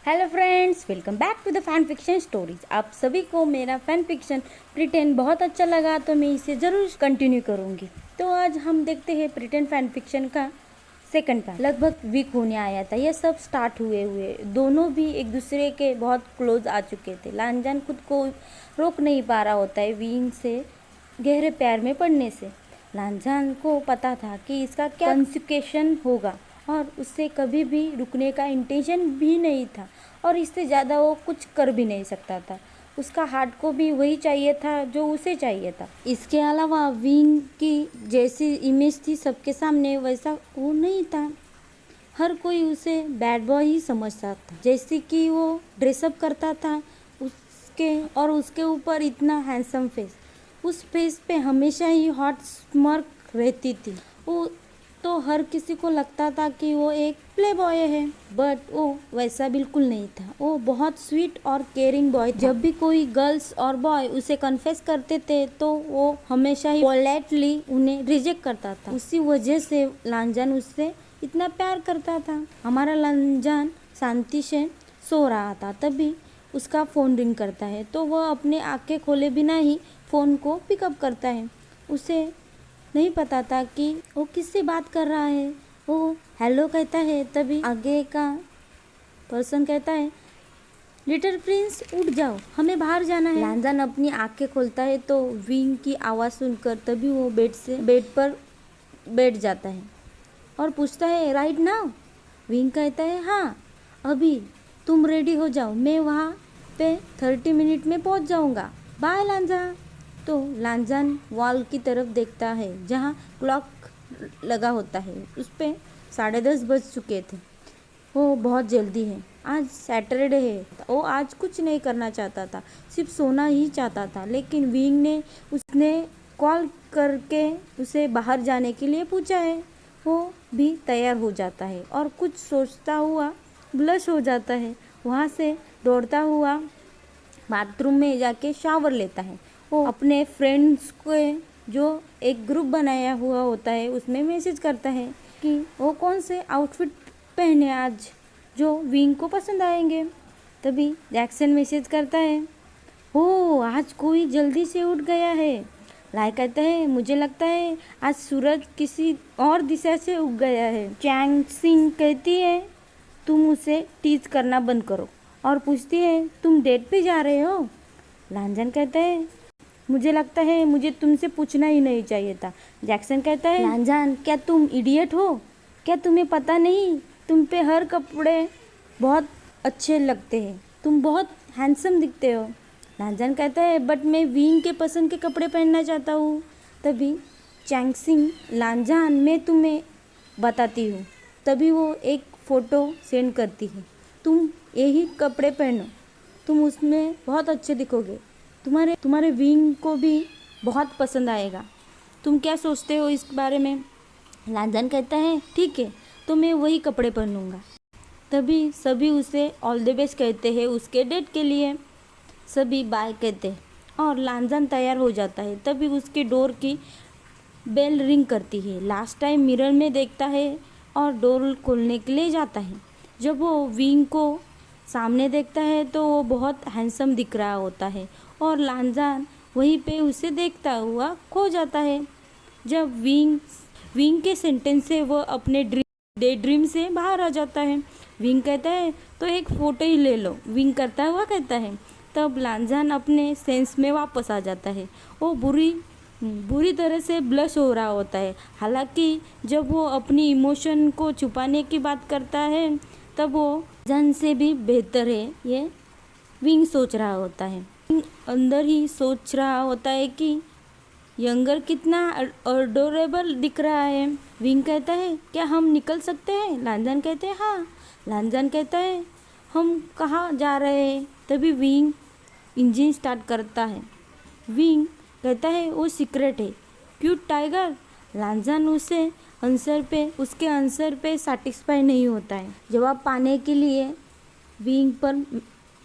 Hello friends, welcome back to the fan fiction stories. आप सभी को मेरा फैन फिक्शन प्रिटेंड बहुत अच्छा लगा तो मैं इसे ज़रूर कंटिन्यू करूँगी। तो आज हम देखते हैं प्रिटेंड फैन फिक्शन का सेकंड पार्ट। लगभग वीक होने आया था यह सब स्टार्ट हुए दोनों भी एक दूसरे के बहुत क्लोज आ चुके थे। लांजान खुद को रोक नहीं पा रहा होता है विंग से गहरे प्यार में पड़ने से। लांजान को पता था कि इसका क्या कॉन्सिक्वेंस होगा और उससे कभी भी रुकने का इंटेंशन भी नहीं था और इससे ज़्यादा वो कुछ कर भी नहीं सकता था। उसका हार्ट को भी वही चाहिए था जो उसे चाहिए था। इसके अलावा विंग की जैसी इमेज थी सबके सामने वैसा वो नहीं था। हर कोई उसे बैड बॉय ही समझता था। जैसे कि वो ड्रेसअप करता था उसके ऊपर इतना हैंडसम फेस, उस फेस पे हमेशा ही हॉट स्मर्क रहती थी। वो तो हर किसी को लगता था कि वो एक प्ले बॉय है, बट वो वैसा बिल्कुल नहीं था। वो बहुत स्वीट और केयरिंग बॉय था। जब भी कोई गर्ल्स और बॉय उसे कन्फेस करते थे तो वो हमेशा ही पोलाइटली उन्हें रिजेक्ट करता था। उसी वजह से लांजान उससे इतना प्यार करता था। हमारा लांजान शांति से सो रहा था, तभी उसका फ़ोन रिंग करता है तो वह अपने आंखें खोले बिना ही फ़ोन को पिकअप करता है। उसे नहीं पता था कि वो किससे बात कर रहा है। वो हेलो कहता है, तभी आगे का पर्सन कहता है, लिटिल प्रिंस उठ जाओ, हमें बाहर जाना है। लांजान अपनी आंखें खोलता है तो विंग की आवाज़ सुनकर तभी वो बेड पर बैठ जाता है और पूछता है, राइट नाउ? विंग कहता है, हाँ अभी। तुम रेडी हो जाओ, मैं वहाँ पे 30 मिनट में पहुँच जाऊँगा। बाय लांजान। तो लांजान वॉल की तरफ देखता है जहाँ क्लॉक लगा होता है। उस पे 10:30 बज चुके थे। वो बहुत जल्दी है, आज सैटरडे है। वो आज कुछ नहीं करना चाहता था, सिर्फ सोना ही चाहता था। लेकिन विंग ने उसने कॉल करके उसे बाहर जाने के लिए पूछा है। वो भी तैयार हो जाता है और कुछ सोचता हुआ ब्लश हो जाता है। वहाँ से दौड़ता हुआ बाथरूम में जाके शावर लेता है। वो अपने फ्रेंड्स को जो एक ग्रुप बनाया हुआ होता है उसमें मैसेज करता है कि वो कौन से आउटफिट पहने आज जो विंग को पसंद आएंगे। तभी जैक्सन मैसेज करता है, हो आज कोई जल्दी से उठ गया है। लाई कहता है, मुझे लगता है आज सूरज किसी और दिशा से उग गया है। चैंग सिंह कहती है, तुम उसे टीज करना बंद करो और पूछती है, तुम डेट पे जा रहे हो? लांजान कहता है, मुझे लगता है मुझे तुमसे पूछना ही नहीं चाहिए था। जैक्सन कहता है, लांजान क्या तुम इडियट हो? क्या तुम्हें पता नहीं तुम पे हर कपड़े बहुत अच्छे लगते हैं, तुम बहुत हैंडसम दिखते हो। लांजान कहता है, बट मैं विंग के पसंद के कपड़े पहनना चाहता हूँ। तभी चैंगसिंग, लांजान मैं तुम्हें बताती हूँ। तभी वो एक फ़ोटो सेंड करती है, तुम यही कपड़े पहनो, तुम उसमें बहुत अच्छे दिखोगे, तुम्हारे विंग को भी बहुत पसंद आएगा। तुम क्या सोचते हो इस बारे में? लांजान कहता है, ठीक है तो मैं वही कपड़े पहनूंगा। तभी सभी उसे ऑल द बेस्ट कहते हैं उसके डेट के लिए। सभी बाय कहते हैं और लांजान तैयार हो जाता है। तभी उसके डोर की बेल रिंग करती है। लास्ट टाइम मिरर में देखता है और डोर खोलने के लिए जाता है। जब वो विंग को सामने देखता है तो वो बहुत हैंडसम दिख रहा होता है और लांजान वहीं पे उसे देखता हुआ खो जाता है। जब विंग के सेंटेंस से वो अपने डे ड्रीम से बाहर आ जाता है। विंग कहता है, तो एक फ़ोटो ही ले लो, विंग करता हुआ कहता है। तब लांजान अपने सेंस में वापस आ जाता है। वो बुरी तरह से ब्लश हो रहा होता है। हालांकि जब वो अपनी इमोशन को छुपाने की बात करता है तब वो जन से भी बेहतर है ये विंग सोच रहा होता है। अंदर ही सोच रहा होता है कि यंगर कितना अडोरेबल दिख रहा है। विंग कहता है, क्या हम निकल सकते हैं? लांजान कहते हैं, हाँ। लांजान कहता है, हम कहाँ जा रहे हैं? तभी विंग इंजन स्टार्ट करता है। विंग कहता है, वो सीक्रेट है, क्यूट टाइगर। लांजान उसके आंसर पे सेटिस्फाई नहीं होता है। जवाब पाने के लिए विंग पर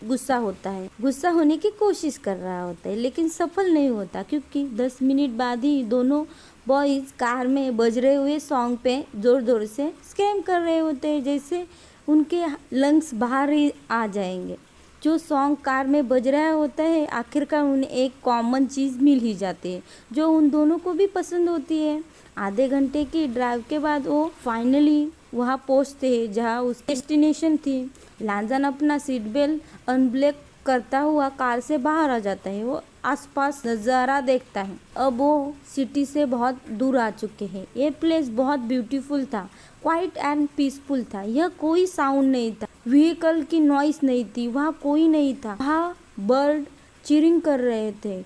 गुस्सा होता है, गुस्सा होने की कोशिश कर रहा होता है लेकिन सफल नहीं होता, क्योंकि 10 मिनट बाद ही दोनों बॉयज कार में बज रहे हुए सॉन्ग पे जोर जोर से स्कैम कर रहे होते हैं। जैसे उनके लंग्स बाहर ही आ जाएंगे। जो सॉन्ग कार में बज रहा होता है, आखिरकार उन्हें एक कॉमन चीज़ मिल ही जाती है जो उन दोनों को भी पसंद होती है। आधे घंटे की ड्राइव के बाद वो फाइनली वहाँ पहुँचते हैं जहाँ उसकी डेस्टिनेशन थी। लांजान अपना सीट बेल्ट अनब्लैक करता हुआ कार से बाहर आ जाता है। वो आसपास नज़ारा देखता है। अब वो सिटी से बहुत दूर आ चुके हैं। ये प्लेस बहुत ब्यूटीफुल था, क्वाइट एंड पीसफुल था। यह कोई साउंड नहीं था, व्हीकल की नॉइस नहीं थी, वहाँ कोई नहीं था। वहाँ बर्ड चिरिंग कर रहे थे।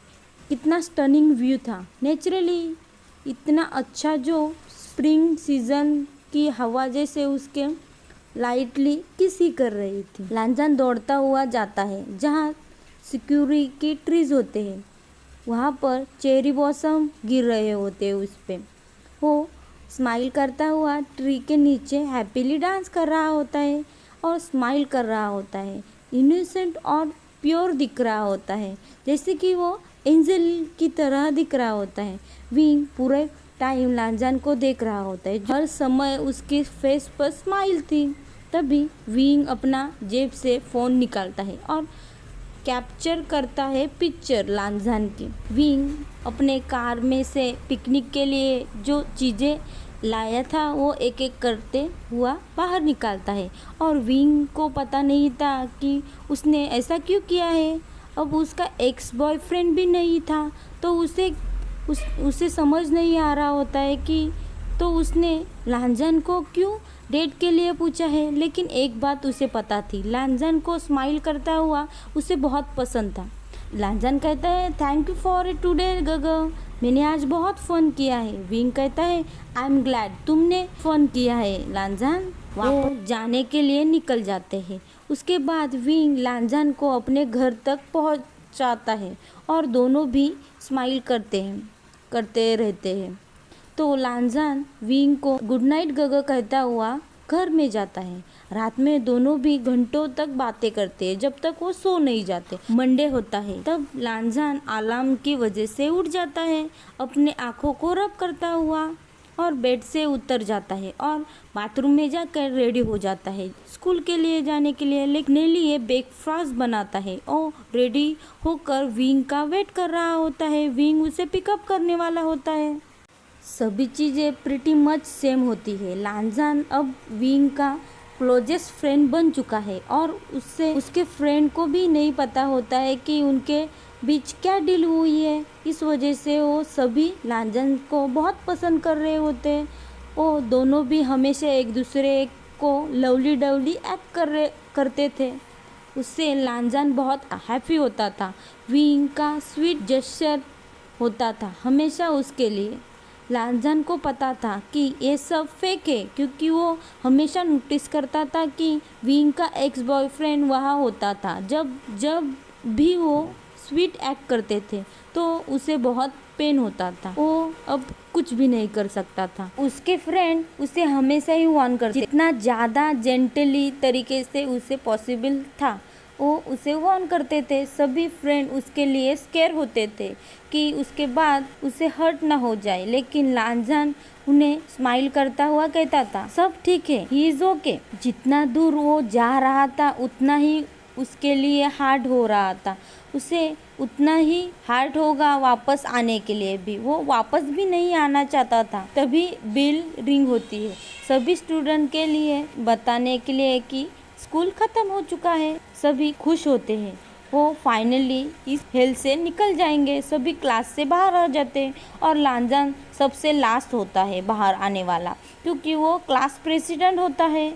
कितना स्टनिंग व्यू था, नेचुरली इतना अच्छा, जो स्प्रिंग सीजन की हवा जैसे उसके लाइटली किसी कर रही थी। लांजान दौड़ता हुआ जाता है जहाँ सिक्योरी की ट्रीज होते हैं। वहाँ पर चेरी ब्लॉसम गिर रहे होते हैं उस पे। वो स्माइल करता हुआ ट्री के नीचे हैप्पीली डांस कर रहा होता है और स्माइल कर रहा होता है। इनोसेंट और प्योर दिख रहा होता है, जैसे कि वो एंजल की तरह दिख रहा होता है। विंग पूरे टाइम लांजान को देख रहा होता है। हर समय उसके फेस पर स्माइल थी। तभी विंग अपना जेब से फ़ोन निकालता है और कैप्चर करता है पिक्चर लांजान की। विंग अपने कार में से पिकनिक के लिए जो चीज़ें लाया था वो एक एक करते हुआ बाहर निकालता है और विंग को पता नहीं था कि उसने ऐसा क्यों किया है। अब उसका एक्स बॉयफ्रेंड भी नहीं था तो उसे समझ नहीं आ रहा होता है कि तो उसने लांजान को क्यों डेट के लिए पूछा है। लेकिन एक बात उसे पता थी, लांजान को स्माइल करता हुआ उसे बहुत पसंद था। लांजान कहता है thank you for it today गगा, मैंने आज बहुत फ़न किया है। विंग कहता है आई एम ग्लैड तुमने फ़न किया है लांजान। वापस जाने के लिए निकल जाते हैं। उसके बाद विंग लांजान को अपने घर तक पहुंचाता है और दोनों भी स्माइल करते रहते हैं। तो लांजान विंग को गुड नाइट गगा कहता हुआ घर में जाता है। रात में दोनों भी घंटों तक बातें करते हैं जब तक वो सो नहीं जाते। मंडे होता है तब लांजान अलार्म की वजह से उठ जाता है, अपने आँखों को रब करता हुआ और बेड से उतर जाता है और बाथरूम में जाकर रेडी हो जाता है स्कूल के लिए जाने के लिए। लेकिन लिए ब्रेकफास्ट बनाता है और रेडी होकर विंग का वेट कर रहा होता है। विंग उसे पिकअप करने वाला होता है। सभी चीज़ें प्रिटी मच सेम होती है। लांजान अब विंग का क्लोजेस्ट फ्रेंड बन चुका है और उसके फ्रेंड को भी नहीं पता होता है कि उनके बीच क्या डील हुई है। इस वजह से वो सभी लांजान को बहुत पसंद कर रहे होते हैं। वो दोनों भी हमेशा एक दूसरे को लवली डवली एक्ट करते थे। उससे लांजान बहुत हैप्पी होता था। विंग का स्वीट जेस्चर होता था हमेशा उसके लिए। लांजान को पता था कि ये सब फेक है क्योंकि वो हमेशा नोटिस करता था कि विंग का एक्स बॉयफ्रेंड वहाँ होता था। जब भी वो स्वीट एक्ट करते थे तो उसे बहुत पेन होता था। वो अब कुछ भी नहीं कर सकता था। उसके फ्रेंड उसे हमेशा ही वार्न करते, जितना ज़्यादा जेंटली तरीके से उसे पॉसिबल था वो उसे वार्न करते थे। सभी फ्रेंड उसके लिए स्केयर होते थे कि उसके बाद उसे हर्ट ना हो जाए। लेकिन लांजान उन्हें स्माइल करता हुआ कहता था सब ठीक है, ही इज ओके। जितना दूर वो जा रहा था उतना ही उसके लिए हार्ड हो रहा था। उसे उतना ही हार्ड होगा वापस आने के लिए भी। वो वापस भी नहीं आना चाहता था। तभी बेल रिंग होती है सभी स्टूडेंट के लिए बताने के लिए कि स्कूल ख़त्म हो चुका है। सभी खुश होते हैं। वो फाइनली इस हेल से निकल जाएंगे। सभी क्लास से बाहर आ जाते हैं और लांजान सबसे लास्ट होता है बाहर आने वाला क्योंकि वो क्लास प्रेसिडेंट होता है।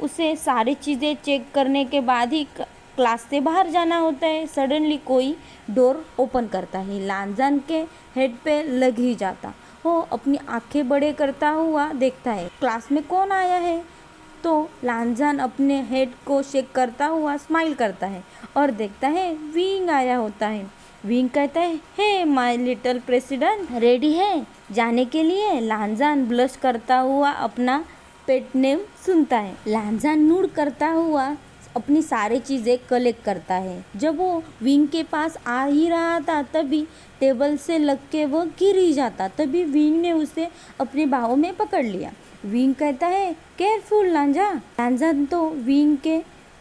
उसे सारी चीज़ें चेक करने के बाद ही क्लास से बाहर जाना होता है। सडनली कोई डोर ओपन करता है, लांजान के हेड पे लग ही जाता। वो अपनी आंखें बड़े करता हुआ देखता है क्लास में कौन आया है। तो लांजान अपने हेड को शेक करता हुआ स्माइल करता है और देखता है विंग आया होता है। विंग कहता है hey my little president, ready है जाने के लिए। लांजान ब्लश करता हुआ अपना पेट नेम सुनता है। लांजान नूड करता हुआ अपनी सारी चीज़ें कलेक्ट करता है। जब वो विंग के पास आ ही रहा था तभी टेबल से लग के वो गिर ही जाता। तभी विंग ने उसे अपनी बाहों में पकड़ लिया विंग कहता है केयरफुल लांजा। लांजा तो विंग के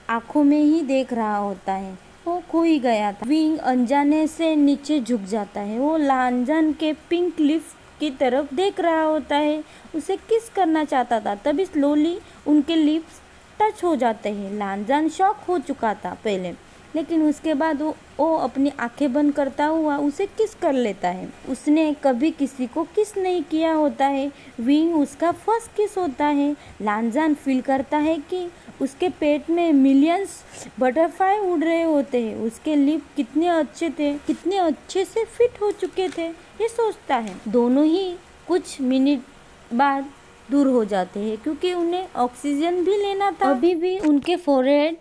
आंखों में ही देख रहा होता है, वो खो ही गया था। विंग अनजाने से नीचे झुक जाता है, वो लांजन के पिंक लिप्स की तरफ देख रहा होता है, उसे किस करना चाहता था। तभी स्लोली उनके लिप्स टच हो जाते हैं। लांजन शॉक हो चुका था पहले, लेकिन उसके बाद वो अपनी आंखें बंद करता हुआ उसे किस कर लेता है। उसने कभी किसी को किस नहीं किया होता है, विंग उसका फर्स्ट किस होता है। लांजन फील करता है कि उसके पेट में मिलियंस बटरफ्लाई उड़ रहे होते हैं, उसके लिप कितने अच्छे थे, कितने अच्छे से फिट हो चुके थे, ये सोचता है। दोनों ही कुछ मिनट बाद दूर हो जाते हैं क्योंकि उन्हें ऑक्सीजन भी लेना था। अभी भी उनके फोरहेड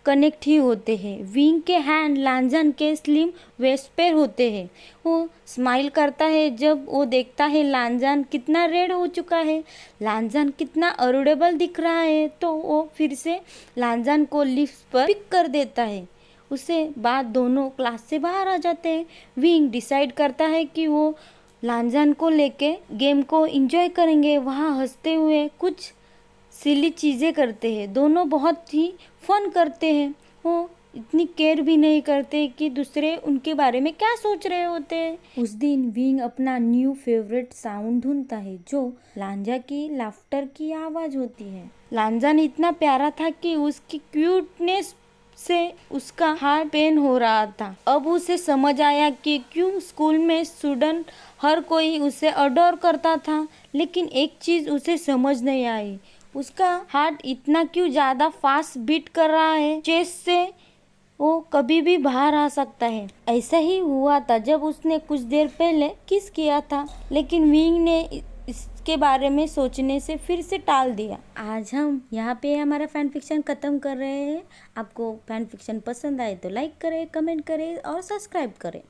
कनेक्ट ही होते हैं। विंग के हैंड लांजन के स्लिम वेस्ट पर होते हैं। वो स्माइल करता है जब वो देखता है लांजन कितना रेड हो चुका है, लांजन कितना अरोडेबल दिख रहा है। तो वो फिर से लांजन को लिफ्ट पर पिक कर देता है। उससे बाद दोनों क्लास से बाहर आ जाते हैं। विंग डिसाइड करता है कि वो लांजन को लेके गेम को एंजॉय करेंगे, वहाँ हंसते हुए कुछ सिली चीज़ें करते हैं। दोनों बहुत ही फन करते हैं, वो इतनी केयर भी नहीं करते कि दूसरे उनके बारे में क्या सोच रहे होते हैं। उस दिन विंग अपना न्यू फेवरेट साउंड ढूंढता है जो लांजा की लाफ्टर की आवाज़ होती है। लांजन इतना प्यारा था कि उसकी क्यूटनेस से उसका हार्ट पेन हो रहा था। अब उसे समझ आया कि क्यों स्कूल में स्टूडेंट हर कोई उसे अडोर करता था, लेकिन एक चीज़ उसे समझ नहीं आई, उसका हार्ट इतना क्यों ज़्यादा फास्ट बीट कर रहा है। चेस्ट से वो कभी भी बाहर आ सकता है। ऐसा ही हुआ था जब उसने कुछ देर पहले किस किया था, लेकिन विंग ने इसके बारे में सोचने से फिर से टाल दिया। आज हम यहाँ पे हमारा फैन फिक्शन ख़त्म कर रहे हैं। आपको फैन फिक्शन पसंद आए तो लाइक करें, कमेंट करें और सब्सक्राइब करें।